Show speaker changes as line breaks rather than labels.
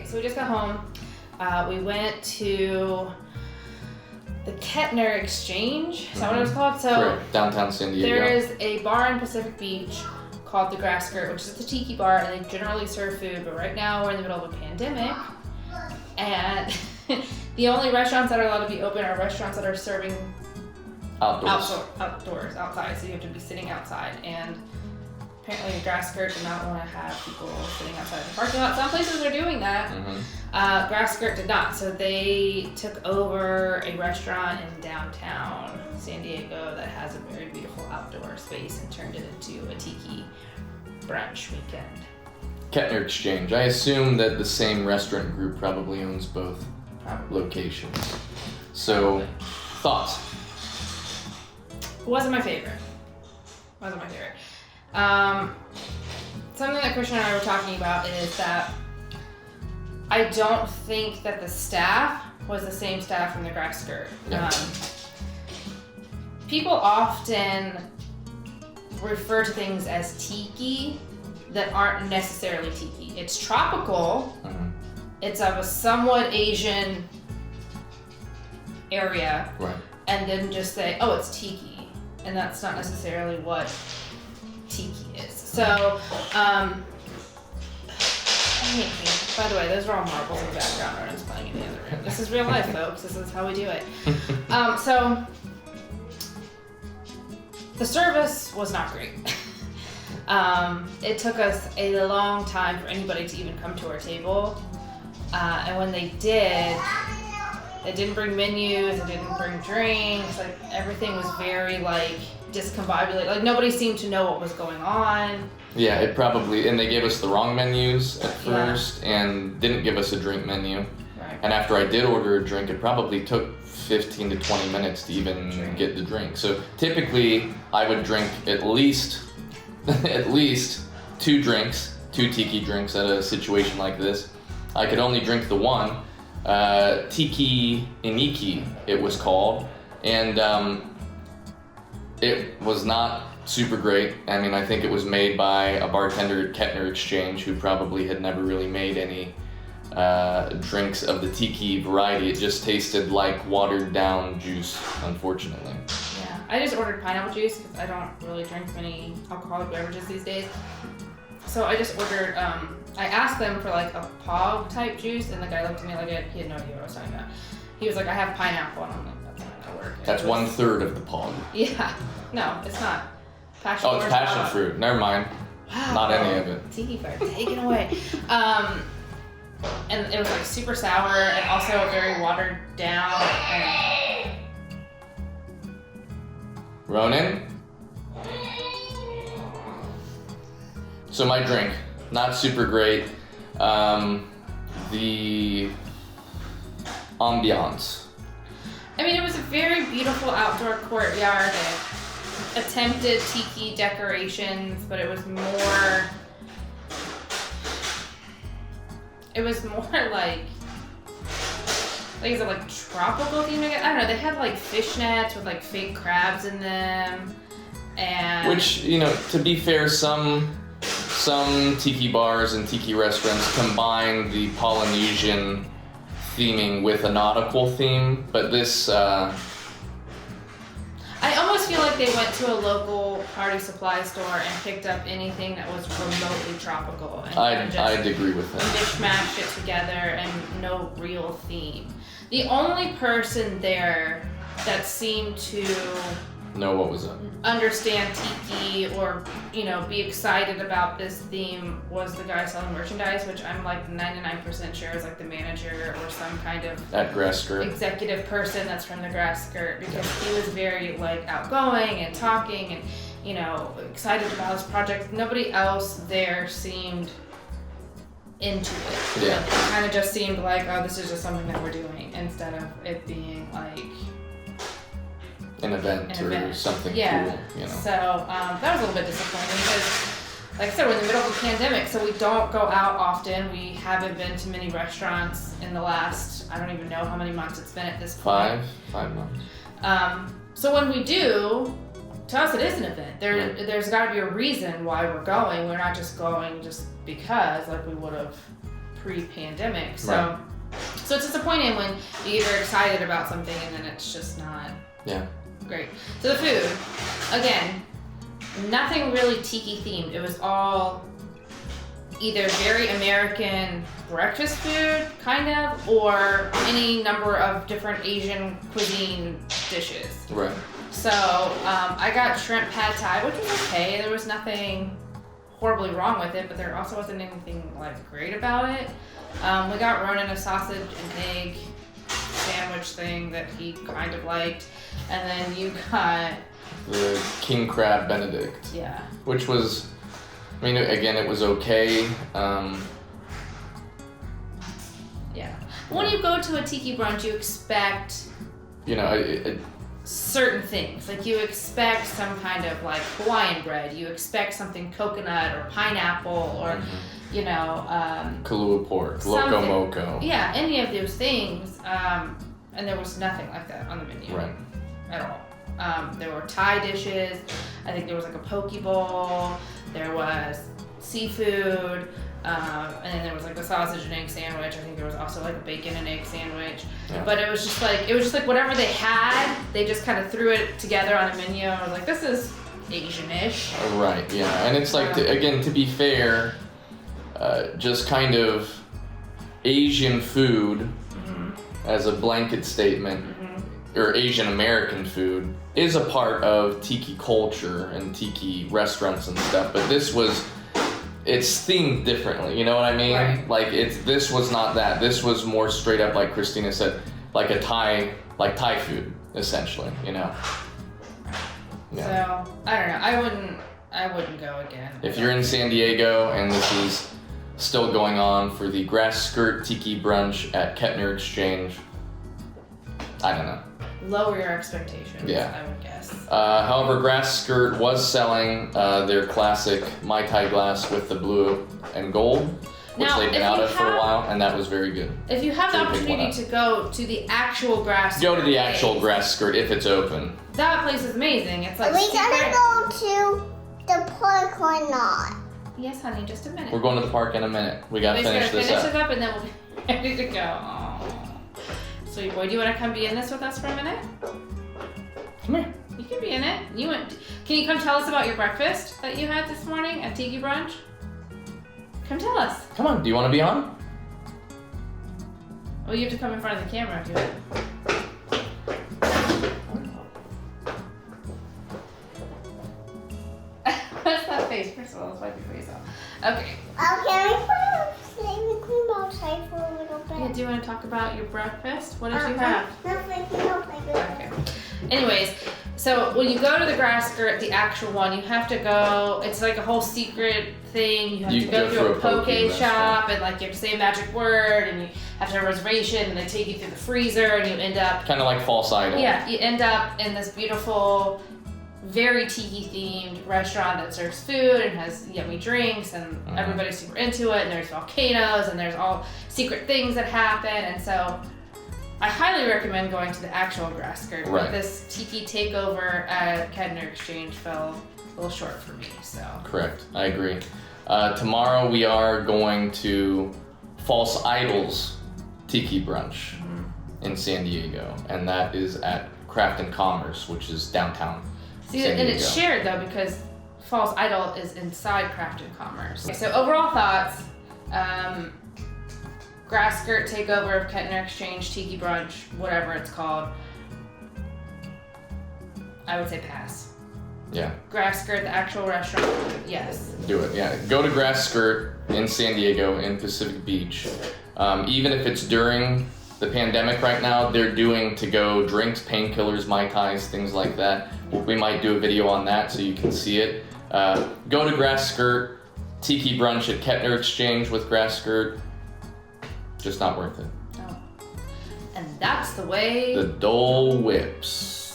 so we just got home. We went to the Kettner Exchange. Is that what it was called? So
correct. Downtown San Diego.
There is a bar in Pacific Beach called the Grass Skirt, which is the Tiki Bar, and they generally serve food. But right now we're in the middle of a pandemic, and the only restaurants that are allowed to be open are restaurants that are serving outdoors, outside. So you have to be sitting outside. And apparently the Grass Skirt did not want to have people sitting outside the parking lot. Some places are doing that. Grass Skirt did not. So they took over a restaurant in downtown San Diego that has a very beautiful outdoor space and turned it into a Tiki Brunch weekend.
Kettner Exchange. I assume that the same restaurant group probably owns both locations. So, thoughts?
Wasn't my favorite. Something that Christian and I were talking about is that I don't think that the staff was the same staff from the Grass Skirt.
Yeah.
People often refer to things as tiki that aren't necessarily tiki. It's tropical. It's of a somewhat Asian area.
Right.
And then just say, oh, it's tiki. And that's not necessarily what tiki is. So, by the way, those are all marbles in the background. Aaron's playing in the other room. This is real life, folks. This is how we do it. So, the service was not great. It took us a long time for anybody to even come to our table. And when they did, they didn't bring menus, they didn't bring drinks, like everything was very like discombobulated. Like nobody seemed to know what was going on.
Yeah, it probably, and they gave us the wrong menus at first and didn't give us a drink menu.
Right.
And after I did order a drink, it probably took 15 to 20 minutes to even get the drink. So typically I would drink at least 2 drinks, 2 tiki drinks at a situation like this. I could only drink the one, Tiki Iniki it was called, and it was not super great. I mean, I think it was made by a bartender at Kettner Exchange who probably had never really made any drinks of the tiki variety. It just tasted like watered down juice, unfortunately.
Yeah, I just ordered pineapple juice because I don't really drink many alcoholic beverages these days. So I just ordered, I asked them for like a pog type juice, and the guy looked at me like he had no idea what I was talking about. He was like, I have pineapple, and I'm like, that's not gonna work.
That's 1/3 of the pog.
Yeah, no, it's not. Passion
it's passion fruit. Never mind.
Wow.
Not any of it.
Tiki Bar, take it away. And it was like super sour and also very watered down. And...
Ronan? So my drink, not super great. The ambiance.
I mean, it was a very beautiful outdoor courtyard. It attempted tiki decorations, but it was more like is it like tropical theme again? I don't know. They had like fishnets with like fake crabs in them, and
which, you know, to be fair, some tiki bars and tiki restaurants combine the Polynesian theming with a nautical theme, but this
I almost feel like they went to a local party supply store and picked up anything that was remotely tropical and
I'd agree with that.
Mishmashed it together and no real theme. The only person there that seemed to
know what was up,
understand tiki, or be excited about this theme was the guy selling merchandise, which I'm like 99% sure is like the manager or some kind of
at Grass Skirt
executive person that's from the Grass Skirt, because he was very like outgoing and talking and excited about his project. Nobody else there seemed into it.
Yeah.
It kind of just seemed like, oh, this is just something that we're doing, instead of it being like
an event or something cool,
So that was a little bit disappointing because, like I said, we're in the middle of a pandemic, so we don't go out often. We haven't been to many restaurants in the last, I don't even know how many months it's been at this point.
5 months.
So when we do, to us it is an event. There's got to be a reason why we're going. We're not just going just because, like we would have pre-pandemic. So,
Right.
so it's disappointing when you get very excited about something and then it's just not great. So the food, again, nothing really tiki themed. It was all either very American breakfast food, kind of, or any number of different Asian cuisine dishes.
Right.
So I got shrimp pad thai, which was okay. There was nothing horribly wrong with it, but there also wasn't anything like great about it. We got Ronan a sausage and egg sandwich thing that he kind of liked, and then you got
the king crab Benedict.
Yeah.
Which was, I mean, again, it was okay.
Yeah. When you go to a tiki brunch, you expect,
You know,
certain things. Like you expect some kind of like Hawaiian bread. You expect something coconut or pineapple or, you know,
Kahlua pork,
something.
loco moco.
Yeah, any of those things. And there was nothing like that on the menu.
Right.
At all. There were Thai dishes. I think there was like a poke bowl. There was seafood. And then there was like the sausage and egg sandwich. I think there was also like a bacon and egg sandwich.
Yeah.
But it was just like whatever they had, they just kind of threw it together on the menu. I was like, this is Asian-ish.
Right, yeah. And it's like, again, to be fair, just kind of Asian food as a blanket statement, or Asian American food, is a part of tiki culture and tiki restaurants and stuff, but it's themed differently, you know what I mean?
Right.
Like this was not that. This was more straight up, like Christina said, like Thai food, essentially, you know? Yeah.
So, I don't know. I wouldn't go again.
If you're in San Diego and this is still going on for the Grass Skirt Tiki Brunch at Kettner Exchange, I don't know.
Lower your expectations,
Yeah.
I would guess.
However, Grass Skirt was selling their classic Mai Tai glass with the blue and gold, which
Now,
they've been
if
out
you
of for a
have-
while, and that was very good.
If you have the
Sure, pick one
opportunity
up.
to go to the actual Grass
Go to the
Skirt
actual
place,
Grass Skirt if it's open.
that place is amazing. It's like
we gotta
secret.
go to the park or not?
Yes, honey, just a minute.
We're going to the park in a minute. We gotta
We're just
finish
gonna
this
finish
up.
this up and then we'll be ready to go. Aww. Sweet boy, do you want to come be in this with us for a minute?
Come here.
You can be in it. Can you come tell us about your breakfast that you had this morning at Tiki Brunch? Come tell us.
Come on. Do you want to be on?
Well, you have to come in front of the camera if you want. What's that face? First of all, let's wipe your face off. Okay.
Okay, we put the cream outside for a little bit.
Yeah, do you want to talk about your breakfast? What did you have?
Nothing.
Okay. Anyways, so when you go to the Grass Skirt, the actual one, you have to go. It's like a whole secret thing. You have
You
to go
go
through
through
a
a
poke
poke
shop, and like you have to say a magic word, and you have to have a reservation, and they take you through the freezer, and you end up.
Kind of like False Idol.
Yeah, you end up in this beautiful, very tiki themed restaurant that serves food and has yummy drinks, and everybody's super into it, and there's volcanoes, and there's all secret things that happen, and so I highly recommend going to the actual Grass Skirt.
Right.
But this Tiki Takeover at Kettner Exchange fell a little short for me, so.
Correct. I agree. Tomorrow we are going to False Idol's Tiki Brunch in San Diego, and that is at Craft and Commerce, which is downtown.
See,
San
and it's
Diego.
shared though because False Idol is inside Craft and Commerce. Okay, so overall thoughts, Grass Skirt Takeover of Kettner Exchange, Tiki Brunch, whatever it's called, I would say pass.
Yeah.
Grass Skirt, the actual restaurant, yes.
Do it, yeah. Go to Grass Skirt in San Diego in Pacific Beach. Even if it's during the pandemic right now, they're doing to-go drinks, painkillers, Mai Tais, things like that. We might do a video on that so you can see it. Go to Grass Skirt, Tiki Brunch at Kettner Exchange with Grass Skirt. Just not worth it.
Oh. And that's the way
The Dole Whips.